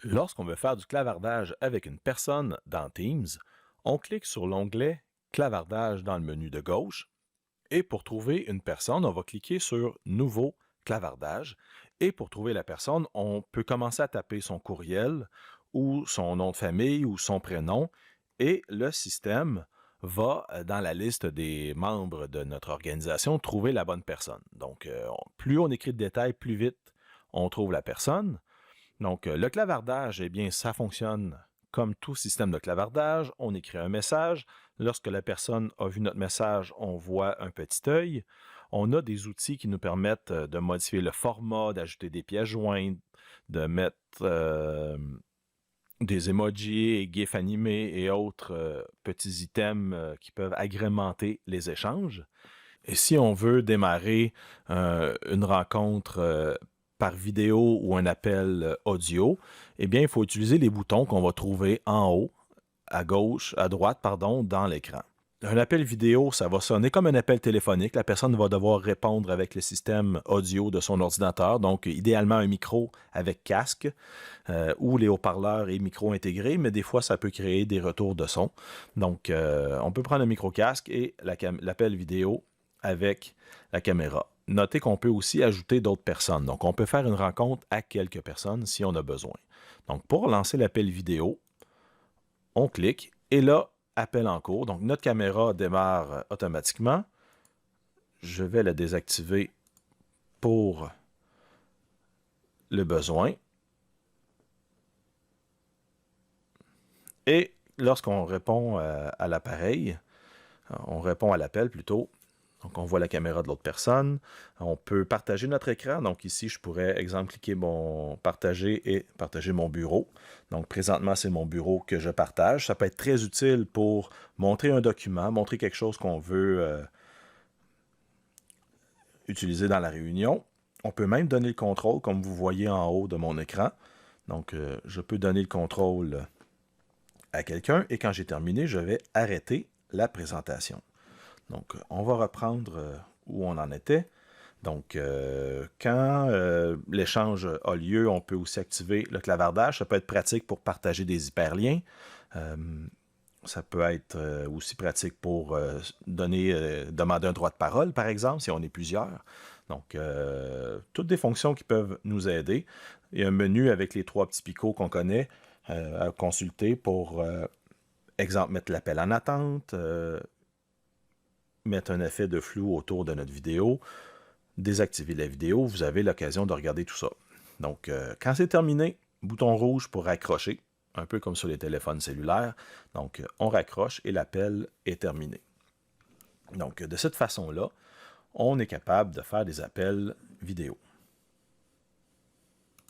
Lorsqu'on veut faire du clavardage avec une personne dans Teams, on clique sur l'onglet Clavardage dans le menu de gauche et pour trouver une personne, on va cliquer sur Nouveau clavardage et pour trouver la personne, on peut commencer à taper son courriel ou son nom de famille ou son prénom et le système va dans la liste des membres de notre organisation trouver la bonne personne. Donc, plus on écrit de détails, plus vite on trouve la personne. Donc, le clavardage, eh bien, ça fonctionne comme tout système de clavardage. On écrit un message. Lorsque la personne a vu notre message, on voit un petit œil. On a des outils qui nous permettent de modifier le format, d'ajouter des pièces jointes, de mettre des emojis et gifs animés et autres petits items qui peuvent agrémenter les échanges. Et si on veut démarrer une rencontre par vidéo ou un appel audio, eh bien, il faut utiliser les boutons qu'on va trouver en haut, à gauche, à droite, pardon, dans l'écran. Un appel vidéo, ça va sonner comme un appel téléphonique. La personne va devoir répondre avec le système audio de son ordinateur, donc idéalement un micro avec casque ou les haut-parleurs et micros intégrés, mais des fois, ça peut créer des retours de son. Donc, on peut prendre un micro-casque et l'appel vidéo avec la caméra. Notez qu'on peut aussi ajouter d'autres personnes. Donc, on peut faire une rencontre à quelques personnes si on a besoin. Donc, pour lancer l'appel vidéo, on clique et là, appel en cours. Donc, notre caméra démarre automatiquement. Je vais la désactiver pour le besoin. Et lorsqu'on répond à l'appareil, on répond à l'appel plutôt. Donc, on voit la caméra de l'autre personne. On peut partager notre écran. Donc, ici, je pourrais, exemple, cliquer mon partager et partager mon bureau. Donc, présentement, c'est mon bureau que je partage. Ça peut être très utile pour montrer un document, montrer quelque chose qu'on veut utiliser dans la réunion. On peut même donner le contrôle, comme vous voyez en haut de mon écran. Donc, je peux donner le contrôle à quelqu'un et quand j'ai terminé, je vais arrêter la présentation. Donc, on va reprendre où on en était. Donc, quand l'échange a lieu, on peut aussi activer le clavardage. Ça peut être pratique pour partager des hyperliens. Ça peut être aussi pratique pour demander un droit de parole, par exemple, si on est plusieurs. Donc, toutes des fonctions qui peuvent nous aider. Il y a un menu avec les trois petits picots qu'on connaît à consulter pour, exemple, mettre l'appel en attente, mettre un effet de flou autour de notre vidéo, désactiver la vidéo, vous avez l'occasion de regarder tout ça. Donc, quand c'est terminé, bouton rouge pour raccrocher, un peu comme sur les téléphones cellulaires. Donc, on raccroche et l'appel est terminé. Donc, de cette façon-là, on est capable de faire des appels vidéo.